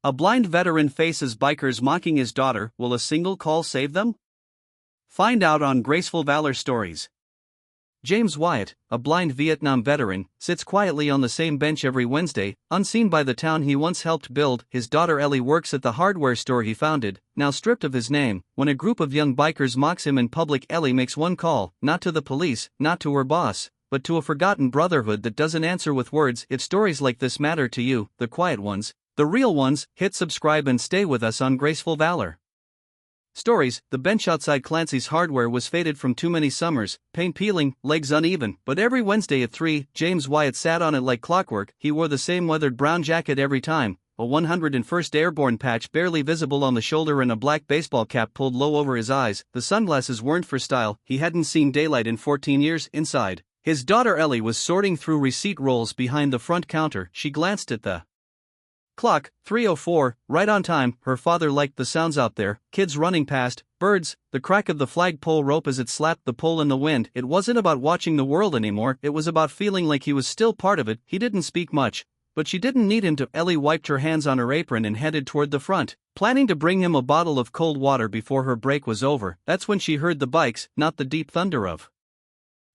A blind veteran faces bikers mocking his daughter. Will a single call save them? Find out on Graceful Valor Stories. James Wyatt, a blind Vietnam veteran, sits quietly on the same bench every Wednesday, unseen by the town he once helped build. His daughter Ellie works at the hardware store he founded, now stripped of his name. When a group of young bikers mocks him in public, Ellie makes one call, not to the police, not to her boss, but to a forgotten brotherhood that doesn't answer with words. If stories like this matter to you, the quiet ones, the real ones, hit subscribe and stay with us on Graceful Valor Stories. The bench outside Clancy's hardware was faded from too many summers, paint peeling, legs uneven, but every Wednesday at 3, James Wyatt sat on it like clockwork. He wore the same weathered brown jacket every time, a 101st Airborne patch barely visible on the shoulder and a black baseball cap pulled low over his eyes. The sunglasses weren't for style, he hadn't seen daylight in 14 years. Inside, his daughter Ellie was sorting through receipt rolls behind the front counter. She glanced at the clock, 3:04, right on time. Her father liked the sounds out there, kids running past, birds, the crack of the flagpole rope as it slapped the pole in the wind. It wasn't about watching the world anymore, it was about feeling like he was still part of it. He didn't speak much, but she didn't need him to. Ellie wiped her hands on her apron and headed toward the front, planning to bring him a bottle of cold water before her break was over. That's when she heard the bikes, not the deep thunder of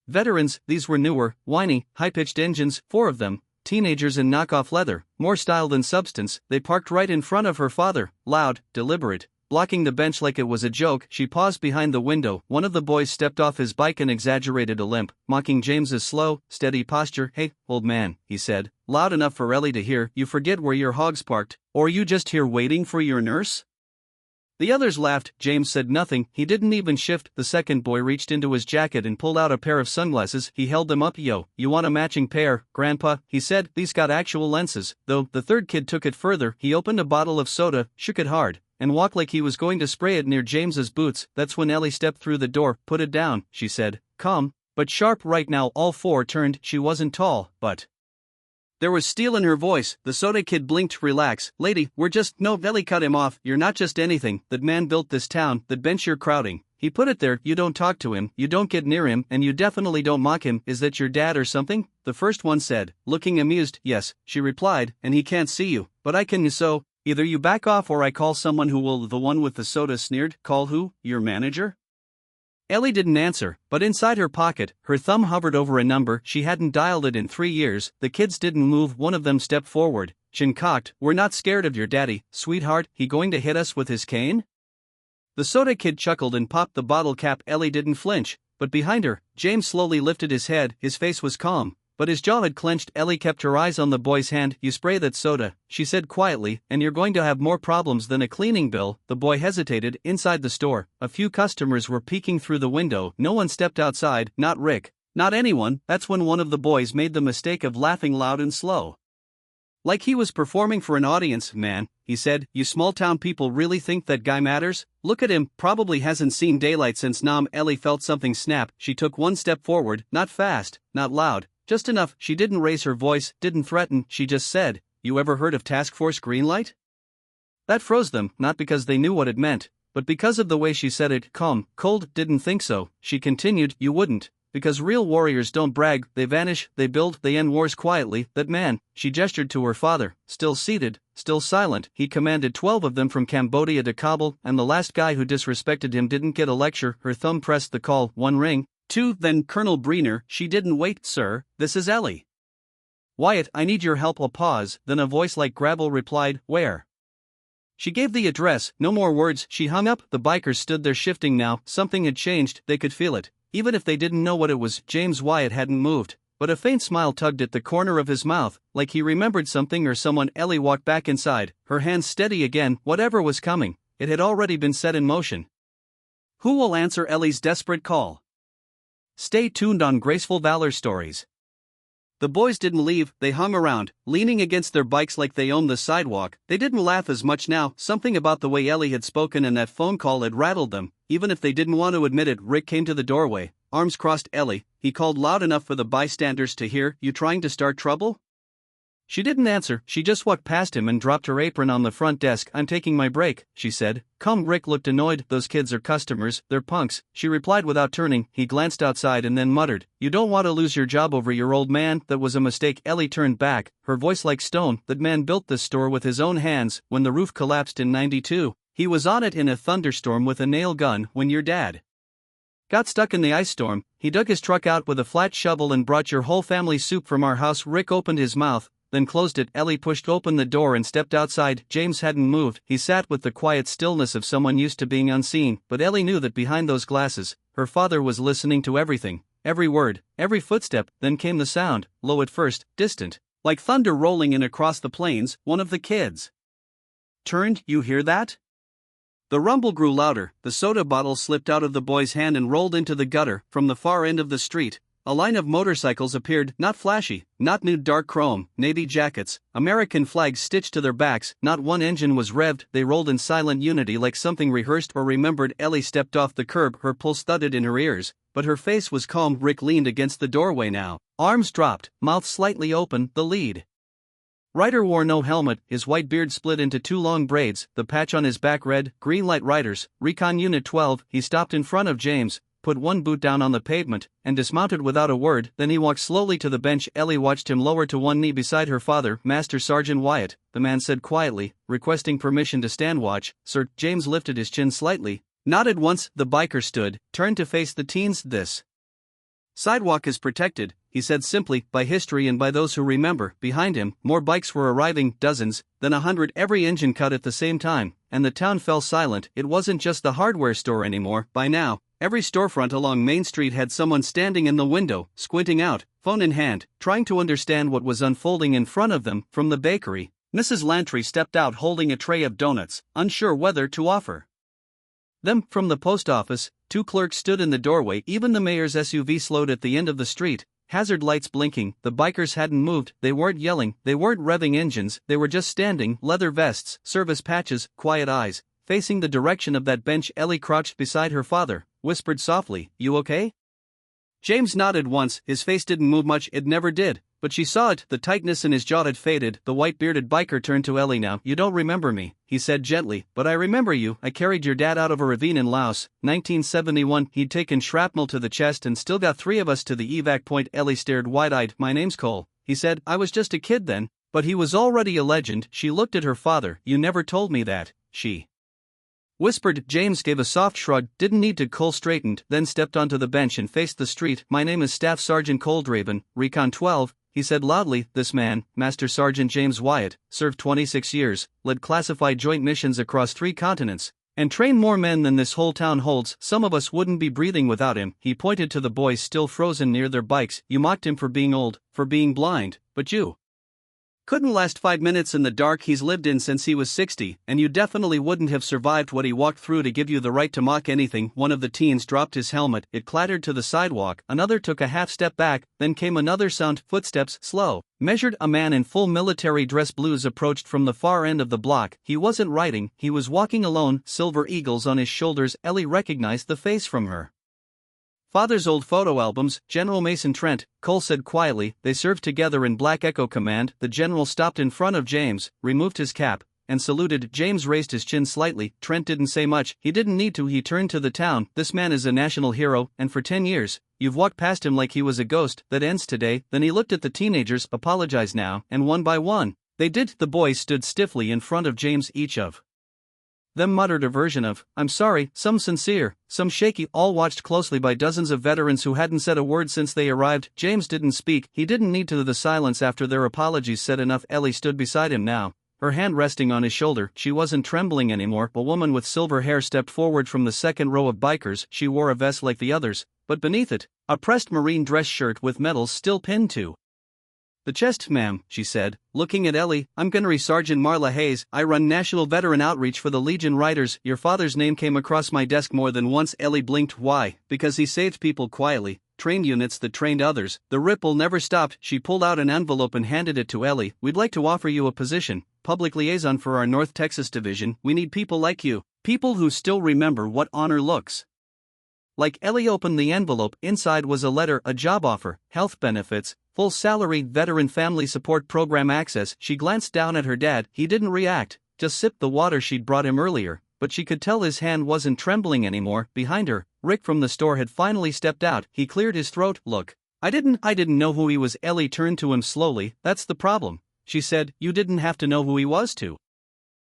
veterans. These were newer, whiny, high-pitched engines, 4 of them, teenagers in knockoff leather, more style than substance. They parked right in front of her father, loud, deliberate, blocking the bench like it was a joke. She paused behind the window. One of the boys stepped off his bike and exaggerated a limp, mocking James's slow, steady posture. "Hey, old man," he said, loud enough for Ellie to hear, "you forget where your hog's parked, or you just here waiting for your nurse?" The others laughed. James said nothing, he didn't even shift. The second boy reached into his jacket and pulled out a pair of sunglasses. He held them up. "Yo, you want a matching pair, Grandpa?" he said. "These got actual lenses, though." The third kid took it further. He opened a bottle of soda, shook it hard, and walked like he was going to spray it near James's boots. That's when Ellie stepped through the door. "Put it down," she said, calm, but sharp. Right now all 4 turned. She wasn't tall, but there was steel in her voice. The soda kid blinked. "Relax, lady, we're just..." "No," Ellie cut him off. "You're not just anything. That man built this town, that bench you're crowding. He put it there. You don't talk to him, you don't get near him, and you definitely don't mock him. Is that your dad or something?" The first one said, looking amused. "Yes," she replied, "and he can't see you, but I can, so either you back off or I call someone who will." The one with the soda sneered. "Call who? Your manager?" Ellie didn't answer, but inside her pocket, her thumb hovered over a number. She hadn't dialed it in 3 years. The kids didn't move. One of them stepped forward, chin cocked. "We're not scared of your daddy, sweetheart. He going to hit us with his cane?" The soda kid chuckled and popped the bottle cap. Ellie didn't flinch, but behind her, James slowly lifted his head. His face was calm, but his jaw had clenched. Ellie kept her eyes on the boy's hand. "You spray that soda," she said quietly, "and you're going to have more problems than a cleaning bill." The boy hesitated. Inside the store, a few customers were peeking through the window. No one stepped outside, not Rick, not anyone. That's when one of the boys made the mistake of laughing loud and slow, like he was performing for an audience. "Man," he said, "you small-town people really think that guy matters? Look at him, probably hasn't seen daylight since Nam." Ellie felt something snap. She took one step forward, not fast, not loud, just enough. She didn't raise her voice, didn't threaten. She just said, "You ever heard of Task Force Greenlight?" That froze them, not because they knew what it meant, but because of the way she said it, calm, cold. "Didn't think so," she continued. "You wouldn't, because real warriors don't brag, they vanish, they build, they end wars quietly. That man," she gestured to her father, still seated, still silent, "he commanded 12 of them from Cambodia to Kabul, and the last guy who disrespected him didn't get a lecture." Her thumb pressed the call. 1 ring, 2, then Colonel Breener. She didn't wait. "Sir, this is Ellie Wyatt, I need your help." A pause, then a voice like gravel replied, "Where?" She gave the address. No more words. She hung up. The bikers stood there shifting now. Something had changed, they could feel it, even if they didn't know what it was. James Wyatt hadn't moved, but a faint smile tugged at the corner of his mouth, like he remembered something or someone. Ellie walked back inside, her hands steady again. Whatever was coming, it had already been set in motion. Who will answer Ellie's desperate call? Stay tuned on Graceful Valor Stories. The boys didn't leave. They hung around, leaning against their bikes like they owned the sidewalk. They didn't laugh as much now. Something about the way Ellie had spoken and that phone call had rattled them, even if they didn't want to admit it. Rick came to the doorway, arms crossed. "Ellie," he called loud enough for the bystanders to hear, "you trying to start trouble?" She didn't answer, she just walked past him and dropped her apron on the front desk. I'm taking my break, she said. Calm. Rick looked annoyed. Those kids are customers, they're punks, she replied without turning. He glanced outside and then muttered, you don't want to lose your job over your old man. That was a mistake. Ellie turned back, her voice like stone. That man built this store with his own hands. When the roof collapsed in '92, he was on it in a thunderstorm with a nail gun. When your dad got stuck in the ice storm, he dug his truck out with a flat shovel and brought your whole family soup from our house. Rick opened his mouth, then closed it. Ellie pushed open the door and stepped outside. James hadn't moved. He sat with the quiet stillness of someone used to being unseen, but Ellie knew that behind those glasses, her father was listening to everything, every word, every footstep. Then came the sound, low at first, distant, like thunder rolling in across the plains. One of the kids turned. You hear that? The rumble grew louder. The soda bottle slipped out of the boy's hand and rolled into the gutter. From the far end of the street, a line of motorcycles appeared, not flashy, not nude dark chrome, navy jackets, American flags stitched to their backs. Not one engine was revved. They rolled in silent unity like something rehearsed or remembered. Ellie stepped off the curb, her pulse thudded in her ears, but her face was calm. Rick leaned against the doorway now, arms dropped, mouth slightly open. The lead rider wore no helmet, his white beard split into two long braids, the patch on his back read, Green Light Riders, Recon Unit 12. He stopped in front of James, put one boot down on the pavement, and dismounted without a word. Then he walked slowly to the bench. Ellie watched him lower to one knee beside her father. Master Sergeant Wyatt, the man said quietly, requesting permission to stand watch. Sir. James lifted his chin slightly, nodded once. The biker stood, turned to face the teens. This sidewalk is protected, he said simply, by history and by those who remember. Behind him, more bikes were arriving, dozens, then 100. Every engine cut at the same time, and the town fell silent. It wasn't just the hardware store anymore. By now, every storefront along Main Street had someone standing in the window, squinting out, phone in hand, trying to understand what was unfolding in front of them. From the bakery, Mrs. Lantry stepped out holding a tray of donuts, unsure whether to offer them. From the post office, two clerks stood in the doorway. Even the mayor's SUV slowed at the end of the street, hazard lights blinking. The bikers hadn't moved. They weren't yelling, they weren't revving engines, they were just standing, leather vests, service patches, quiet eyes, facing the direction of that bench. Ellie crouched beside her father, whispered softly, you okay? James nodded once. His face didn't move much. It never did, but she saw it. The tightness in his jaw had faded. The white-bearded biker turned to Ellie now. You don't remember me, he said gently, but I remember you. I carried your dad out of a ravine in Laos, 1971. He'd taken shrapnel to the chest and still got 3 of us to the evac point. Ellie stared wide-eyed. My name's Cole, he said. I was just a kid then, but he was already a legend. She looked at her father. You never told me that, she whispered. James gave a soft shrug. Didn't need to. Cole straightened, then stepped onto the bench and faced the street. My name is Staff Sergeant Coldraven, Recon 12, he said loudly. This man, Master Sergeant James Wyatt, served 26 years, led classified joint missions across 3 continents, and trained more men than this whole town holds. Some of us wouldn't be breathing without him. He pointed to the boys still frozen near their bikes. You mocked him for being old, for being blind, but you couldn't last 5 minutes in the dark he's lived in since he was 60, and you definitely wouldn't have survived what he walked through to give you the right to mock anything. One of the teens dropped his helmet. It clattered to the sidewalk. Another took a half step back. Then came another sound. Footsteps, slow, measured. A man in full military dress blues approached from the far end of the block. He wasn't riding, he was walking alone, silver eagles on his shoulders. Ellie recognized the face from her father's old photo albums. General Mason Trent, Cole said quietly. They served together in Black Echo Command. The general stopped in front of James, removed his cap, and saluted. James raised his chin slightly. Trent didn't say much. He didn't need to. He turned to the town. This man is a national hero, and for 10 years, you've walked past him like he was a ghost. That ends today. Then he looked at the teenagers. Apologize now. And one by one, they did. The boys stood stiffly in front of James. Each of them muttered a version of, I'm sorry, some sincere, some shaky, all watched closely by dozens of veterans who hadn't said a word since they arrived. James didn't speak. He didn't need to. The silence after their apologies said enough. Ellie stood beside him now, her hand resting on his shoulder. She wasn't trembling anymore. A woman with silver hair stepped forward from the second row of bikers. She wore a vest like the others, but beneath it, a pressed marine dress shirt with medals still pinned to the chest. Ma'am, she said, looking at Ellie, I'm Gunnery Sergeant Marla Hayes. I run National Veteran Outreach for the Legion Riders. Your father's name came across my desk more than once. Ellie blinked. Why? Because he saved people quietly, trained units that trained others. The ripple never stopped. She pulled out an envelope and handed it to Ellie. We'd like to offer you a position, public liaison for our North Texas division. We need people like you, people who still remember what honor looks Like Ellie opened the envelope, inside was a letter, a job offer, health benefits, full salary, veteran family support program access. She glanced down at her dad. He didn't react, just sipped the water she'd brought him earlier, but she could tell his hand wasn't trembling anymore. Behind her, Rick from the store had finally stepped out. He cleared his throat. Look, I didn't know who he was. Ellie turned to him slowly. That's the problem, she said. You didn't have to know who he was to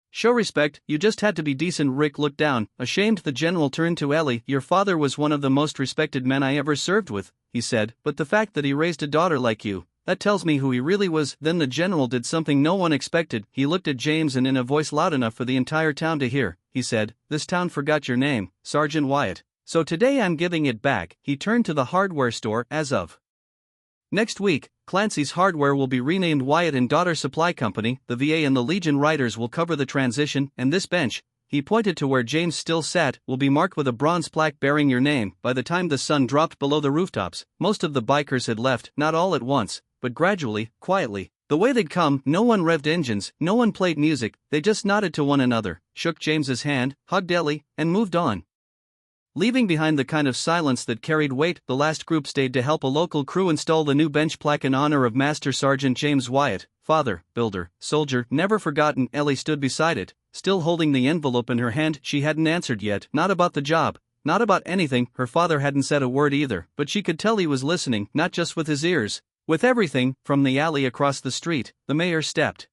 show respect, you just had to be decent. Rick looked down, ashamed. The general turned to Ellie. Your father was one of the most respected men I ever served with, he said, but the fact that he raised a daughter like you, that tells me who he really was. Then the general did something no one expected. He looked at James and in a voice loud enough for the entire town to hear, he said, this town forgot your name, Sergeant Wyatt. So today I'm giving it back. He turned to the hardware store. As of next week, Clancy's Hardware will be renamed Wyatt and Daughter Supply Company. The VA and the Legion Riders will cover the transition, and this bench, he pointed to where James still sat, will be marked with a bronze plaque bearing your name. By the time the sun dropped below the rooftops, most of the bikers had left, not all at once, but gradually, quietly. The way they'd come, no one revved engines, no one played music, they just nodded to one another, shook James's hand, hugged Ellie, and moved on, leaving behind the kind of silence that carried weight. The last group stayed to help a local crew install the new bench plaque in honor of Master Sergeant James Wyatt, father, builder, soldier, never forgotten. Ellie stood beside it, still holding the envelope in her hand. She hadn't answered yet, not about the job, not about anything. Her father hadn't said a word either, but she could tell he was listening, not just with his ears, with everything. From the alley across the street, the mayor stepped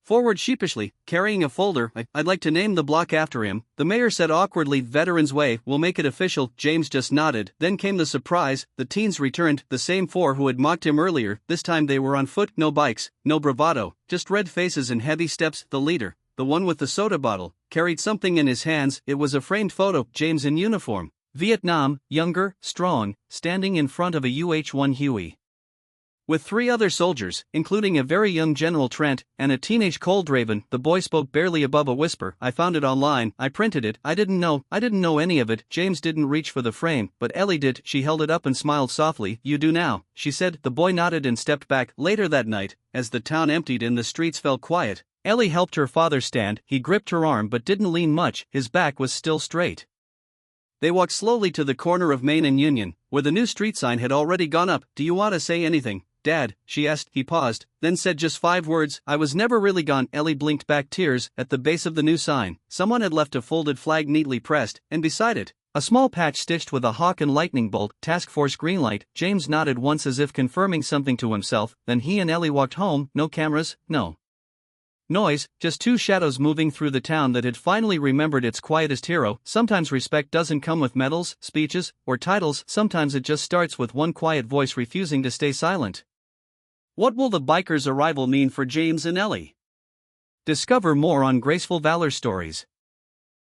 forward sheepishly, carrying a folder. I'd like to name the block after him, the mayor said awkwardly. Veterans Way, we'll make it official. James just nodded. Then came the surprise. The teens returned, the same four who had mocked him earlier. This time they were on foot, no bikes, no bravado, just red faces and heavy steps. The leader, the one with the soda bottle, carried something in his hands. It was a framed photo. James in uniform, Vietnam, younger, strong, standing in front of a UH-1 Huey, with three other soldiers, including a very young General Trent, and a teenage Coldraven. The boy spoke barely above a whisper. I found it online, I printed it, I didn't know any of it. James didn't reach for the frame, but Ellie did. She held it up and smiled softly. You do now, she said. The boy nodded and stepped back. Later that night, as the town emptied and the streets fell quiet, Ellie helped her father stand. He gripped her arm but didn't lean much, his back was still straight. They walked slowly to the corner of Main and Union, where the new street sign had already gone up. Do you want to say anything, Dad? She asked. He paused, then said just 5 words. I was never really gone. Ellie blinked back tears. At the base of the new sign, someone had left a folded flag neatly pressed, and beside it, a small patch stitched with a hawk and lightning bolt. Task Force Greenlight. James nodded once as if confirming something to himself, then he and Ellie walked home. No cameras, no noise, just 2 shadows moving through the town that had finally remembered its quietest hero. Sometimes respect doesn't come with medals, speeches, or titles. Sometimes it just starts with one quiet voice refusing to stay silent. What will the bikers' arrival mean for James and Ellie? Discover more on Graceful Valor Stories.